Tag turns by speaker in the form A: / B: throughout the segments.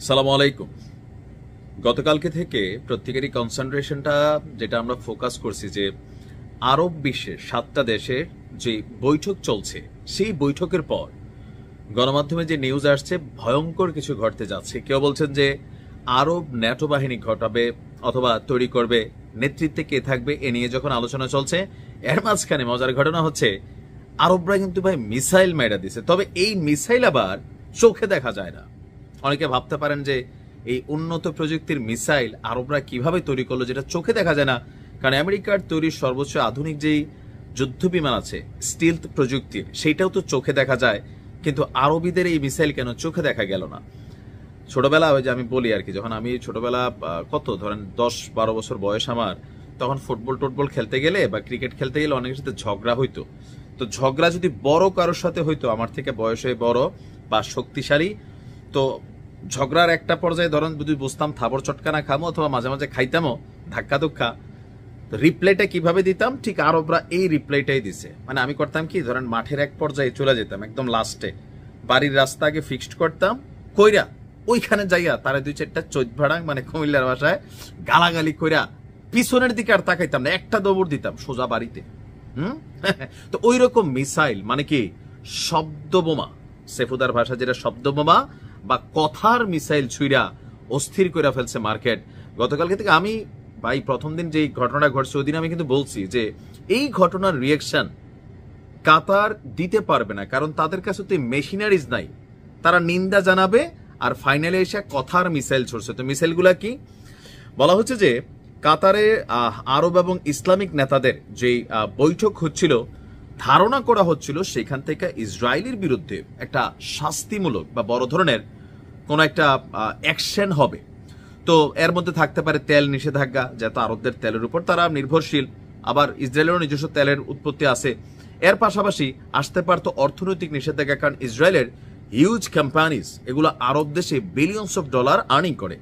A: সালামু আলাইকুম। গতকালকে থেকে প্রত্যেকেরই কনসেন্ট্রেশনটা যেটা আমরা ফোকাস করছি যে আরব বিশ্বের 7টা দেশের যে বৈঠক চলছে সেই বৈঠকের পর গণমাধ্যমে যে নিউজ আসছে ভয়ঙ্কর কিছু ঘটতে যাচ্ছে। কেউ বলছেন যে আরব ন্যাটো বাহিনী ঘটাবে অথবা তৈরি করবে, নেতৃত্বে কে থাকবে এ নিয়ে যখন আলোচনা চলছে, এর মাঝখানে মজার ঘটনা হচ্ছে আরবরা কিন্তু ভাই মিসাইল মেরা দিছে। তবে এই মিসাইল আবার চোখে দেখা যায় না। অনেকে ভাবতে পারেন যে এই উন্নত প্রযুক্তির মিসাইল আরবরা কিভাবে তৈরি করলো যেটা চোখে দেখা যায় না, কারণ আমেরিকার তৈরি সর্বোচ্চ আধুনিক যেই যুদ্ধ বিমান আছে স্টিলথ প্রযুক্তির, সেইটাও তো চোখে দেখা যায়, কিন্তু আরবিদের এই মিসাইল কেন চোখে দেখা গেল না? ছোটবেলা ওই যে আমি বলি আর কি, যখন আমি ছোটবেলা কত ধরেন 10-12 বছর বয়স আমার, তখন ফুটবল টুটবল খেলতে গেলে বা ক্রিকেট খেলতে গেলে অনেকের সাথে ঝগড়া হইতো। তো ঝগড়া যদি বড় কারোর সাথে হইতো, আমার থেকে বয়সে বড় বা শক্তিশালী, তো ঝগড়ার একটা পর্যায়ে ধরেন যদি বুঝতাম থাবর চটকানা খামো অথবা মাঝে মাঝে খাইতামও ধাক্কা ধুক্কা, রিপ্লাইটা কিভাবে দিতাম, ঠিক আরবরা এই রিপ্লাইটাই দিছে। মানে আমি করতাম কি, ধরেন মাঠের এক পর্যায়ে চলে যেতাম একদম লাস্টে, বাড়ির রাস্তা আগে ফিক্সড করতাম, কইরা ওইখানে যাইয়া তারা 2-4টা চৈত ভাড়াং মানে কুমিল্লার ভাষায় গালাগালি কইরা পিছনের দিকে আর তাকাইতাম না, একটা দৌড় দিতাম সোজা বাড়িতে। তো ওই রকম মিসাইল মানে কি শব্দ বোমা, সেফুদার ভাষা যেটা শব্দ বোমা বা কথার মিসাইল ছুঁড়া অস্থির করে ফেলছে মার্কেট। গতকালকে থেকে আমি ভাই প্রথম দিন যে ঘটনাটা ঘটছে ওই দিন আমি কিন্তু বলছি যে এই ঘটনার রিয়াকশন কাতার দিতে পারবে না, কারণ তাদের কাছে তো মেশিনারিজ নাই। তারা নিন্দা জানাবে আর ফাইনালে এসে কথার মিসাইল ছড়ছে। তো মিসাইলগুলা কি বলা হচ্ছে যে কাতারে আরব এবং ইসলামিক নেতাদের যে বৈঠক হচ্ছিল, ধারণা করা হচ্ছিল সেখান থেকে ইসরায়েলের বিরুদ্ধে একটা শাস্তিমূলক বা বড় ধরনের কোন একটা অ্যাকশন হবে। তো এর মধ্যে থাকতে পারে তেল নিষেধাজ্ঞা, যেহেতু আরবদের তেলের উপর তারা নির্ভরশীল, আবার ইসরায়েলেরও নিজস্ব তেলের উৎপত্তি আছে। এর পাশাপাশি আসতে পারতো অর্থনৈতিক নিষেধাজ্ঞা, কারণ ইসরায়েলের হিউজ কোম্পানিজ এগুলো আরব দেশে বিলিয়নস অফ ডলার আর্নিং করে।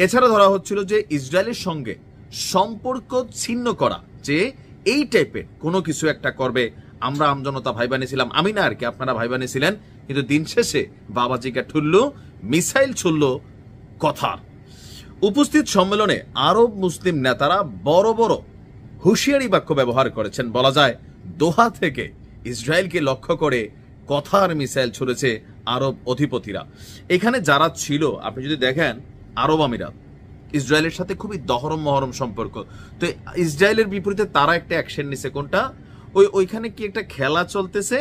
A: এছাড়া ধরা হচ্ছিল যে ইসরায়েলের সঙ্গে সম্পর্ক ছিন্ন করা, যে এই টাইপের কোনো কিছু একটা করবে। আমরা আমজনতা ভাই বানিয়েছিলাম, আমি না আর কি, আপনারা ভাই বানিয়েছিলেন, কিন্তু দিন শেষে বাবাজিকা ঠুললো, মিসাইল ছুড়ল কথার। উপস্থিত সম্মেলনে আরব মুসলিম নেতারা বড় বড় হুঁশিয়ারি বাক্য ব্যবহার করেছেন। বলা যায় দোহা থেকে ইসরায়েলকে লক্ষ্য করে কথার মিসাইল ছুড়েছে আরব অধিপতিরা। এখানে যারা ছিল আপনি যদি দেখেন, আরব আমিরাত ইসরায়েলের সাথে খুবই দহরম মহরম সম্পর্ক। তো ইসরায়েলের বিপরীতে তারা একটা অ্যাকশন নিছে, কোনটা ওইখানে কি একটা খেলা চলতেছে,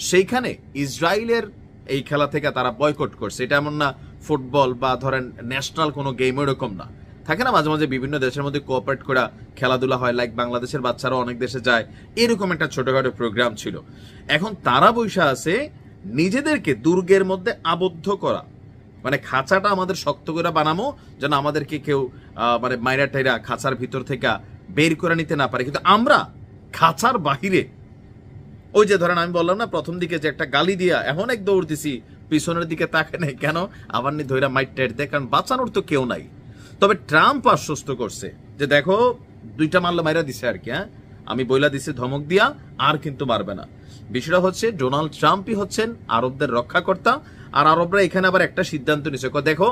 A: সেইখানে ইসরায়েলের এই খেলা থেকে তারা বয়কট করছে। এটা এমন না ফুটবল বা ধরেন ন্যাশনাল কোনো গেম, এরকম না। থাকে না মাঝে মাঝে বিভিন্ন দেশের মধ্যে কোঅপারেট করা খেলাধুলা হয়, লাইক বাংলাদেশের বাচ্চারা অনেক দেশে যায়, এরকম একটা ছোটখাটো প্রোগ্রাম ছিল। এখন তারা বৈশা আছে নিজেদেরকে দুর্গের মধ্যে আবদ্ধ করা, মানে খাঁচাটা আমাদের শক্ত করে বানামো যেন আমাদেরকে কেউ মানে মাইরা টাইরা খাঁচার ভিতর থেকে বের করে নিতে না পারে। কিন্তু আমরা খাঁচার বাহিরে, ওই যে ধরেন আমি বললাম না প্রথম দিকে যে একটা গালি দিয়া এমন এক দৌড় দিছি, পিছনের দিকে তাকে নেই কেন, আবার নি ধৈরা মাইট টাইট দেয়, কারণ বাঁচানোর তো কেউ নাই। তবে ট্রাম্প আশ্বস্ত করছে যে দেখো 2টা মারলে মাইরা দিছে আর কি, হ্যাঁ আমি বইলা দিছি ধমক দিয়া, আর কিন্তু মারবে না। বিষয়টা হচ্ছে ডোনাল্ড ট্রাম্পই হচ্ছেন আরবদের রক্ষাকর্তা, আর আরবরা এখানে আবার একটা সিদ্ধান্ত নিছে, দেখো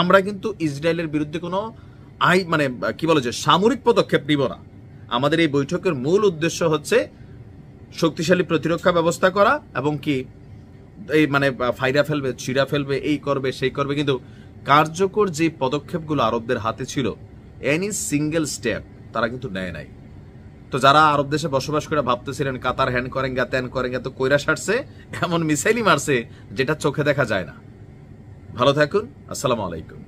A: আমরা কিন্তু ইসরায়েলের বিরুদ্ধে কোনো মানে কি বলে যে সামরিক পদক্ষেপ নিব না। আমাদের এই বৈঠকের মূল উদ্দেশ্য হচ্ছে শক্তিশালী প্রতিরক্ষা ব্যবস্থা করা, এবং কি এই মানে ফাইরা ফেলবে, ছিঁড়া ফেলবে, এই করবে সেই করবে, কিন্তু কার্যকর যে পদক্ষেপগুলো আরবদের হাতে ছিল এনি সিঙ্গেল স্টেপ তারা কিন্তু নেয় নাই। তো যারা আরব দেশে বসবাস করে ভাবতেছিলেন কাতার হ্যান্ড করেঙ্গা ত্যান করেঙ্গা, তো কইরা সারছে, এমন মিসাইলই মারছে যেটা চোখে দেখা যায় না। ভালো থাকুন, আসসালামু আলাইকুম।